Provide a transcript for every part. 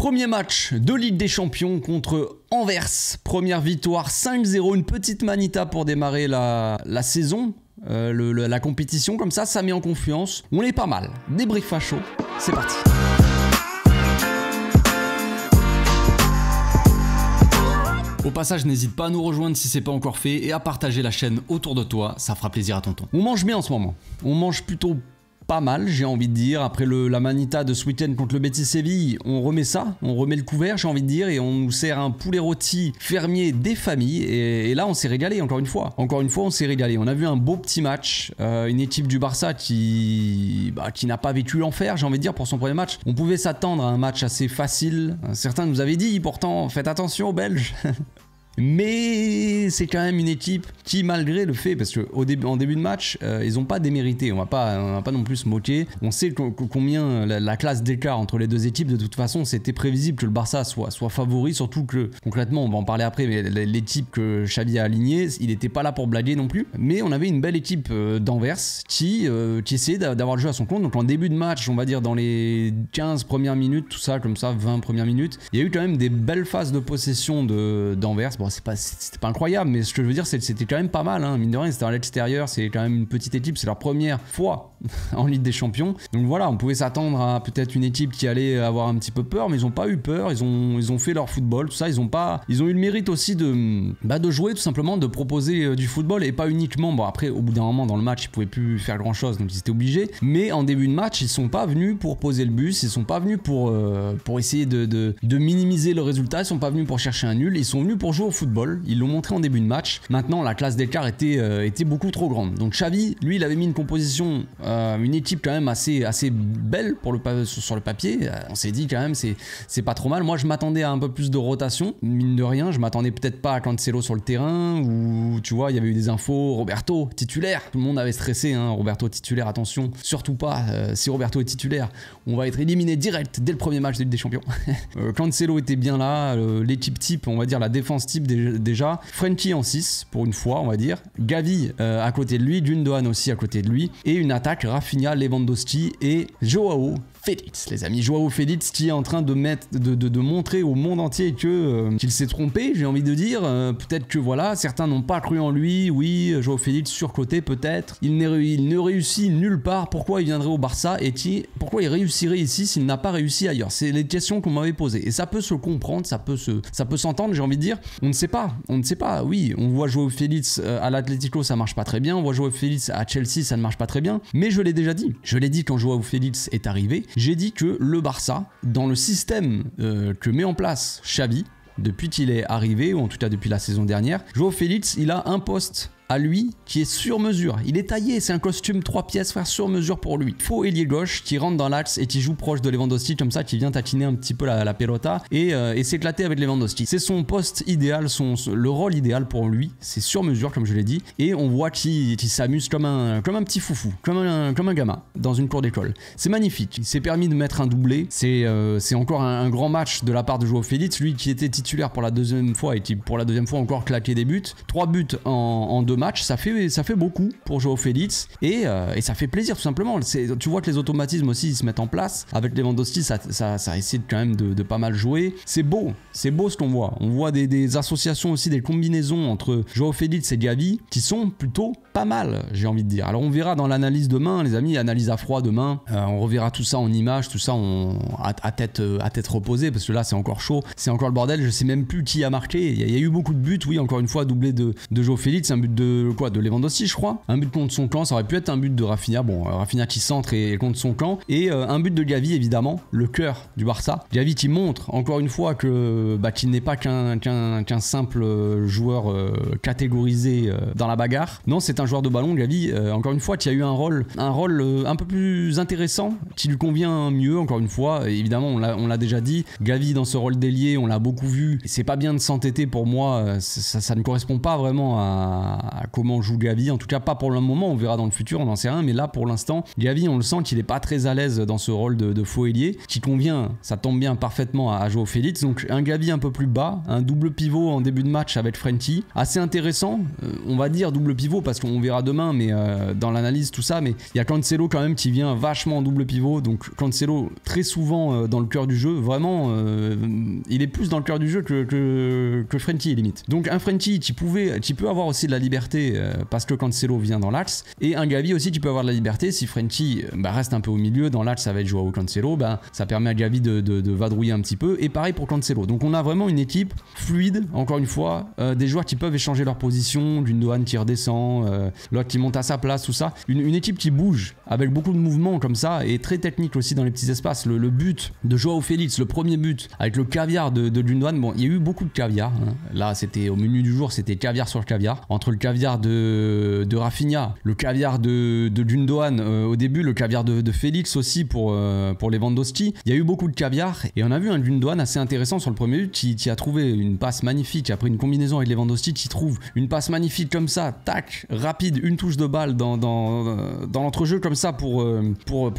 Premier match de Ligue des Champions contre Anvers. Première victoire 5-0, une petite manita pour démarrer la saison. La compétition comme ça met en confiance. On est pas mal. Débrief à chaud, c'est parti. Au passage, n'hésite pas à nous rejoindre si c'est pas encore fait et à partager la chaîne autour de toi, ça fera plaisir à tonton. On mange bien en ce moment. On mange plutôt pas mal, j'ai envie de dire. Après la manita de ce week-end contre le Betis Séville, on remet ça, on remet le couvert, j'ai envie de dire, et on nous sert un poulet rôti fermier des familles. Et là, on s'est régalé encore une fois. Encore une fois, on s'est régalé. On a vu un beau petit match, une équipe du Barça qui n'a pas vécu l'enfer, j'ai envie de dire, pour son premier match. On pouvait s'attendre à un match assez facile. Certains nous avaient dit, pourtant, faites attention aux Belges. Mais c'est quand même une équipe qui, malgré le fait, parce qu'en début de match, ils n'ont pas démérité, on va pas non plus se moquer. On sait combien la classe d'écart entre les deux équipes, de toute façon, c'était prévisible que le Barça soit favori, surtout que, concrètement, on va en parler après, mais l'équipe que Xavi a alignée, il n'était pas là pour blaguer non plus. Mais on avait une belle équipe d'Anvers qui essayait d'avoir le jeu à son compte. Donc en début de match, on va dire dans les 15 premières minutes, tout ça, comme ça, 20 premières minutes, il y a eu quand même des belles phases de possession d'Anvers. Bon, c'était pas incroyable, mais ce que je veux dire, c'est que c'était quand même pas mal, hein. Mine de rien, c'était à l'extérieur, c'est quand même une petite équipe, c'est leur première fois en Ligue des Champions. Donc voilà, on pouvait s'attendre à peut-être une équipe qui allait avoir un petit peu peur, mais ils ont pas eu peur, ils ont fait leur football, tout ça, ils ont eu le mérite aussi de jouer tout simplement, de proposer du football et pas uniquement, bon après au bout d'un moment dans le match, ils pouvaient plus faire grand chose, donc ils étaient obligés, mais en début de match, ils sont pas venus pour poser le bus, ils sont pas venus pour essayer de minimiser le résultat, ils sont pas venus pour chercher un nul, ils sont venus pour jouer au football, ils l'ont montré en début de match. Maintenant, la classe d'écart était beaucoup trop grande. Donc Xavi, lui, il avait mis une composition, une équipe quand même assez belle sur le papier. On s'est dit quand même, c'est pas trop mal. Moi, je m'attendais à un peu plus de rotation, mine de rien. Je m'attendais peut-être pas à Cancelo sur le terrain, ou tu vois, il y avait eu des infos, Roberto titulaire. Tout le monde avait stressé, hein, Roberto titulaire, attention, surtout pas. Si Roberto est titulaire, on va être éliminé direct dès le premier match de Ligue des Champions. Cancelo était bien là, l'équipe type, on va dire la défense type déjà. Frenkie en 6 pour une fois, on va dire. Gavi à côté de lui, Gundogan aussi à côté de lui, et une attaque Rafinha, Lewandowski et Joao Félix, les amis. Joao Félix qui est en train de montrer au monde entier qu'il s'est trompé, j'ai envie de dire. Peut-être que voilà, certains n'ont pas cru en lui. Oui, Joao Félix surcoté peut-être. Il ne réussit nulle part. Pourquoi il viendrait au Barça et pourquoi il réussirait ici s'il n'a pas réussi ailleurs? C'est les questions qu'on m'avait posées. Et ça peut se comprendre, ça peut s'entendre, j'ai envie de dire. On ne sait pas. Oui, on voit Joao Félix à l'Atlético, ça marche pas très bien. On voit Joao Félix à Chelsea, ça ne marche pas très bien. Mais je l'ai déjà dit. Je l'ai dit quand Joao Félix est arrivé. J'ai dit que le Barça, dans le système que met en place Xavi, depuis qu'il est arrivé, ou en tout cas depuis la saison dernière, Joao Félix, il a un poste à lui qui est sur mesure. Il est taillé, c'est un costume 3 pièces, frère, sur mesure pour lui. Faux ailier gauche qui rentre dans l'axe et qui joue proche de Lewandowski, comme ça, qui vient taquiner un petit peu la pelota et s'éclater avec Lewandowski. C'est son poste idéal, le rôle idéal pour lui. C'est sur mesure, comme je l'ai dit. Et on voit qu'il s'amuse comme un petit foufou, comme un gamin dans une cour d'école. C'est magnifique. Il s'est permis de mettre un doublé. C'est encore un grand match de la part de Joao Félix, lui qui était titulaire pour la deuxième fois et qui pour la deuxième fois encore claqué des buts. 3 buts en 2 matchs, ça fait beaucoup pour Joao Félix et ça fait plaisir tout simplement. Tu vois que les automatismes aussi ils se mettent en place avec Lewandowski, ça essaie quand même de pas mal jouer. C'est beau ce qu'on voit. On voit des associations aussi, des combinaisons entre Joao Félix et Gavi qui sont plutôt pas mal, j'ai envie de dire. Alors on verra dans l'analyse demain, les amis, analyse à froid demain. On reverra tout ça en images, tout ça à tête reposée, parce que là c'est encore chaud, c'est encore le bordel. Je sais même plus qui a marqué. Il y a eu beaucoup de buts, oui, encore une fois doublé de Joao Félix, un but de Lewandowski, je crois. Un but contre son camp, ça aurait pu être un but de Rafinha. Bon, Rafinha qui centre et contre son camp. Et un but de Gavi, évidemment, le cœur du Barça. Gavi qui montre, encore une fois, qu'il n'est pas qu'un simple joueur catégorisé dans la bagarre. Non, c'est un joueur de ballon, Gavi, encore une fois, qui a eu un rôle un peu plus intéressant, qui lui convient mieux, encore une fois. Et évidemment, on l'a déjà dit, Gavi dans ce rôle d'ailier, on l'a beaucoup vu. Et c'est pas bien de s'entêter pour moi, ça ne correspond pas vraiment à à comment joue Gavi, en tout cas pas pour le moment, on verra dans le futur, on n'en sait rien, mais là pour l'instant, Gavi, on le sent qu'il est pas très à l'aise dans ce rôle de faux ailier, qui convient, ça tombe bien parfaitement à Joao Félix, donc un Gavi un peu plus bas, un double pivot en début de match avec Frenkie, assez intéressant, on va dire double pivot parce qu'on verra demain, mais dans l'analyse tout ça, mais il y a Cancelo quand même qui vient vachement en double pivot, donc Cancelo très souvent dans le cœur du jeu, vraiment, il est plus dans le cœur du jeu que Frenkie limite. Donc un Frenkie, tu peux avoir aussi de la liberté parce que Cancelo vient dans l'axe, et un Gavi aussi tu peux avoir de la liberté si Frenkie reste un peu au milieu, dans l'axe ça va être Joao Cancelo, ça permet à Gavi de vadrouiller un petit peu, et pareil pour Cancelo. Donc on a vraiment une équipe fluide, encore une fois, des joueurs qui peuvent échanger leur position, Gundogan qui redescend, l'autre qui monte à sa place, tout ça, une équipe qui bouge avec beaucoup de mouvements comme ça, et très technique aussi dans les petits espaces. Le but de Joao Félix, le premier but avec le caviar de Gundogan, bon il y a eu beaucoup de caviar, hein. Là c'était au menu du jour, c'était caviar sur caviar, entre le caviar de Rafinha, le caviar de Gundogan au début, le caviar de Félix aussi pour Lewandowski, il y a eu beaucoup de caviar, et on a vu un Gundogan assez intéressant sur le premier but qui a trouvé une passe magnifique, après une combinaison avec Lewandowski, qui trouve une passe magnifique comme ça, tac, rapide, une touche de balle dans l'entrejeu comme ça pour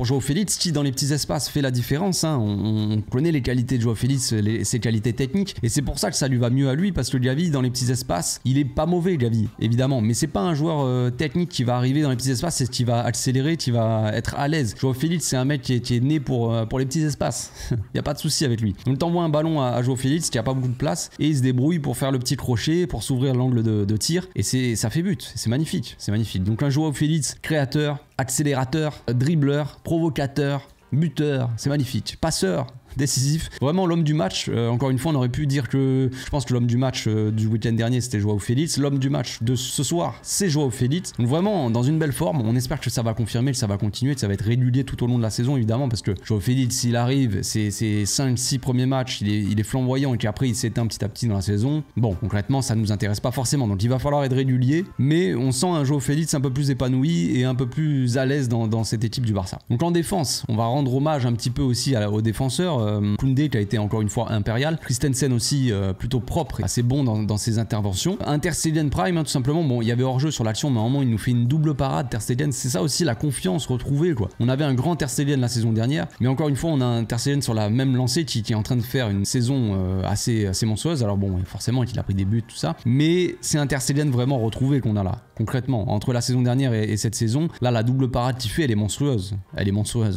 Joao Félix, qui dans les petits espaces fait la différence, hein. On connaît les qualités de Joao Félix, ses qualités techniques, et c'est pour ça que ça lui va mieux à lui, parce que Gavi dans les petits espaces, il est pas mauvais Gavi, évidemment, mais c'est pas un joueur technique qui va arriver dans les petits espaces, c'est qui va accélérer, qui va être à l'aise. Joao Félix, c'est un mec qui est né pour les petits espaces, il n'y a pas de souci avec lui. Donc t'envoies un ballon à Joao Félix qui a pas beaucoup de place, et il se débrouille pour faire le petit crochet, pour s'ouvrir l'angle de tir, et ça fait but, c'est magnifique, c'est magnifique. Donc un Joao Félix créateur, accélérateur, dribbleur, provocateur, buteur, c'est magnifique, passeur, décisif, vraiment l'homme du match. Encore une fois, on aurait pu dire que je pense que l'homme du match du week-end dernier c'était Joao Félix, l'homme du match de ce soir c'est Joao Félix, donc vraiment dans une belle forme. On espère que ça va confirmer, que ça va continuer, que ça va être régulier tout au long de la saison évidemment, parce que Joao Félix, s'il arrive, ses 5-6 premiers matchs, il est flamboyant, et qu'après il s'éteint petit à petit dans la saison, bon concrètement ça nous intéresse pas forcément, donc il va falloir être régulier, mais on sent un Joao Félix un peu plus épanoui et un peu plus à l'aise dans cette équipe du Barça. Donc en défense, on va rendre hommage un petit peu aussi aux défenseurs, Koundé qui a été encore une fois impérial, Christensen aussi plutôt propre et assez bon dans ses interventions, un Ter Stegen prime, hein, tout simplement. Bon, il y avait hors-jeu sur l'action, mais à un moment il nous fait une double parade, Ter Stegen, c'est ça aussi la confiance retrouvée quoi. On avait un grand Ter Stegen la saison dernière, mais encore une fois on a un Ter Stegen sur la même lancée qui est en train de faire une saison assez monstrueuse. Alors bon, forcément il a pris des buts tout ça, mais c'est un Ter Stegen vraiment retrouvé qu'on a là. Concrètement, entre la saison dernière et cette saison, là la double parade qu'il fait, elle est monstrueuse,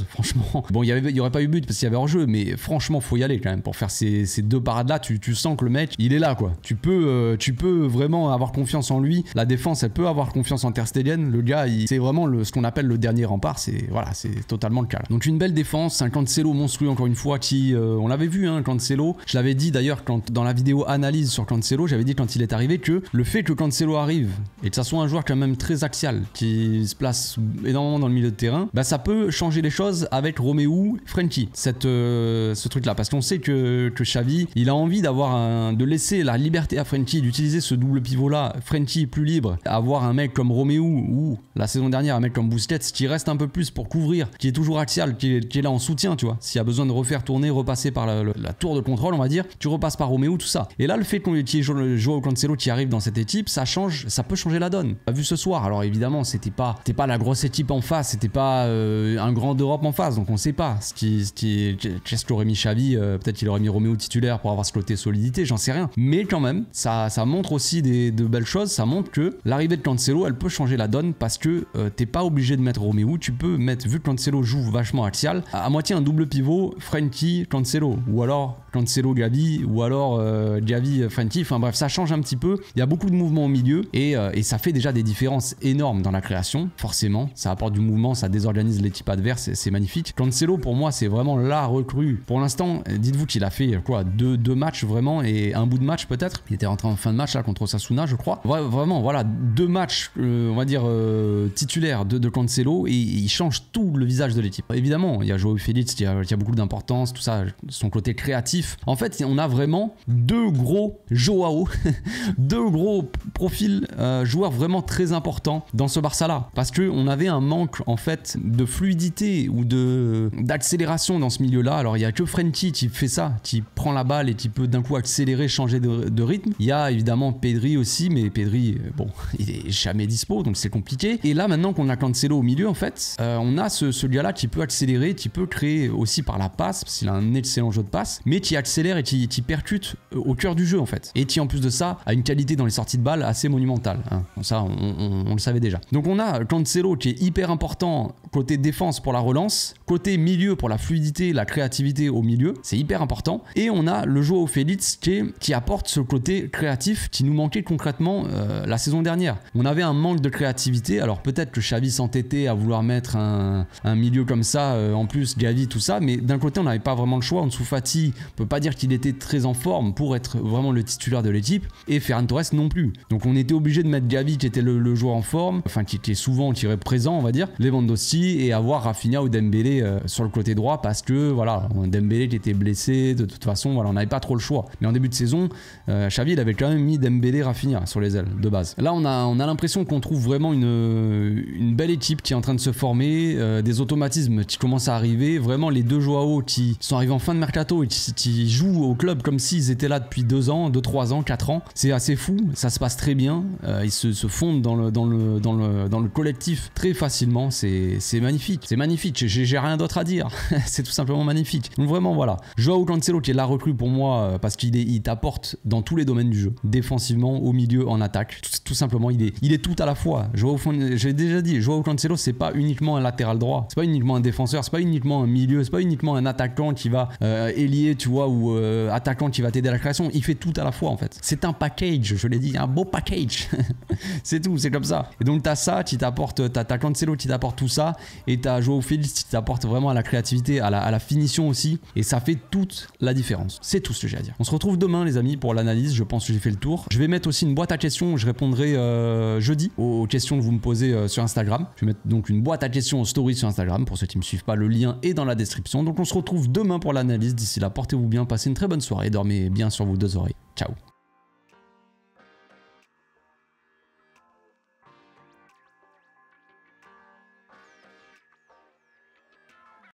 franchement. Bon, il y aurait pas eu but parce qu'il y avait hors-jeu, mais franchement faut y aller quand même pour faire ces deux parades là. Tu sens que le mec il est là quoi. Tu peux vraiment avoir confiance en lui. La défense elle peut avoir confiance en Ter Stegen. Le gars c'est vraiment ce qu'on appelle le dernier rempart. C'est totalement le cas là. Donc une belle défense, un Cancelo monstrueux encore une fois qui on l'avait vu hein, Cancelo. Je l'avais dit d'ailleurs dans la vidéo analyse sur Cancelo, j'avais dit quand il est arrivé que le fait que Cancelo arrive et que ça soit un joueur quand même très axial qui se place énormément dans le milieu de terrain, bah ça peut changer les choses avec Romeu, Frenkie, ce truc là, parce qu'on sait que Xavi il a envie de laisser la liberté à Frenkie d'utiliser ce double pivot là, Frenkie plus libre, avoir un mec comme Romeu ou la saison dernière un mec comme Busquets qui reste un peu plus pour couvrir, qui est toujours axial, qui est là en soutien, tu vois, s'il y a besoin de refaire tourner, repasser par la tour de contrôle on va dire, tu repasses par Romeu, tout ça. Et là le fait qu'il y ait Joao Cancelo qui arrive dans cette équipe, ça peut changer la donne. On a vu ce soir, alors évidemment c'était pas la grosse équipe en face, c'était pas un grand d'Europe en face, donc on sait pas qu'est-ce qu'aurait mis Xavi, peut-être qu'il aurait mis Romeu titulaire pour avoir ce côté solidité, j'en sais rien, mais quand même ça montre aussi de belles choses. Ça montre que l'arrivée de Cancelo elle peut changer la donne, parce que t'es pas obligé de mettre Romeu, tu peux mettre, vu que Cancelo joue vachement axial, à moitié un double pivot Frenkie Cancelo, ou alors Cancelo Gavi, ou alors Gavi Frenkie, enfin bref ça change un petit peu, il y a beaucoup de mouvements au milieu et ça fait déjà des différences énormes dans la création, forcément ça apporte du mouvement, ça désorganise l'équipe adverse, c'est magnifique. Cancelo pour moi c'est vraiment la recrue pour l'instant. Dites-vous qu'il a fait quoi, deux matchs vraiment, et un bout de match peut-être, il était rentré en fin de match là contre Osasuna je crois, vraiment voilà, 2 matchs on va dire titulaires de Cancelo, et il change tout le visage de l'équipe. Évidemment il y a Joao Félix qui a beaucoup d'importance, tout ça, son côté créatif créatif. En fait, on a vraiment deux gros Joao, deux gros profils joueurs vraiment très importants dans ce Barça-là. Parce qu'on avait un manque en fait de fluidité ou d'accélération dans ce milieu-là. Alors il n'y a que Frenkie qui fait ça, qui prend la balle et qui peut d'un coup accélérer, changer de rythme. Il y a évidemment Pedri aussi, mais Pedri, bon, il est jamais dispo, donc c'est compliqué. Et là, maintenant qu'on a Cancelo au milieu, en fait, on a ce gars-là qui peut accélérer, qui peut créer aussi par la passe, parce qu'il a un excellent jeu de passe, mais qui accélère et qui percute au cœur du jeu, en fait. Et qui, en plus de ça, a une qualité dans les sorties de balle assez monumentale. Hein. Ça, on le savait déjà. Donc on a Cancelo qui est hyper important côté défense pour la relance, côté milieu pour la fluidité, la créativité au milieu, c'est hyper important. Et on a le Joao Félix qui apporte ce côté créatif qui nous manquait concrètement la saison dernière. On avait un manque de créativité, alors peut-être que Xavi s'entêtait à vouloir mettre un milieu comme ça, en plus Gavi, tout ça, mais d'un côté on n'avait pas vraiment le choix. Ansu Fati, on peut pas dire qu'il était très en forme pour être vraiment le titulaire de l'équipe, et Ferran Torres non plus. Donc on était obligé de mettre Gavi qui était le joueur en forme, enfin qui était souvent tiré présent, on va dire, Lewandowski, et avoir Rafinha ou Dembélé sur le côté droit, parce que voilà, Dembélé qui était blessé, de toute façon voilà, on n'avait pas trop le choix. Mais en début de saison, Xavi il avait quand même mis Dembélé, Rafinha sur les ailes de base. Là on a l'impression qu'on trouve vraiment une belle équipe qui est en train de se former, des automatismes qui commencent à arriver, vraiment les deux Joao qui sont arrivés en fin de mercato et qui jouent au club comme s'ils étaient là depuis 2 ans, 2, 3 ans, 4 ans. C'est assez fou, ça se passe très bien, ils se fondent dans le collectif très facilement, c'est magnifique, j'ai rien d'autre à dire, c'est tout simplement magnifique. Donc vraiment voilà, Joao Cancelo qui est la recrue pour moi parce qu'il t'apporte dans tous les domaines du jeu, défensivement, au milieu, en attaque, tout simplement il est tout à la fois. J'ai déjà dit, Joao Cancelo c'est pas uniquement un latéral droit, c'est pas uniquement un défenseur, c'est pas uniquement un milieu, c'est pas uniquement un attaquant qui va ailier, tu vois, ou attaquant qui va t'aider à la création, il fait tout à la fois en fait. C'est un package, je l'ai dit, un beau package. C'est tout, c'est comme ça. Et donc t'as ça qui t'apporte, t'as Cancelo qui t'apporte tout ça, et t'as Joao Félix qui t'apporte vraiment à la créativité, à la finition aussi, et ça fait toute la différence. C'est tout ce que j'ai à dire. On se retrouve demain les amis pour l'analyse, je pense que j'ai fait le tour. Je vais mettre aussi une boîte à questions, je répondrai jeudi aux questions que vous me posez sur Instagram. Je vais mettre donc une boîte à questions en story sur Instagram, pour ceux qui ne me suivent pas, le lien est dans la description. Donc on se retrouve demain pour l'analyse, d'ici là portez-vous bien, passez une très bonne soirée, dormez bien sur vos 2 oreilles. Ciao.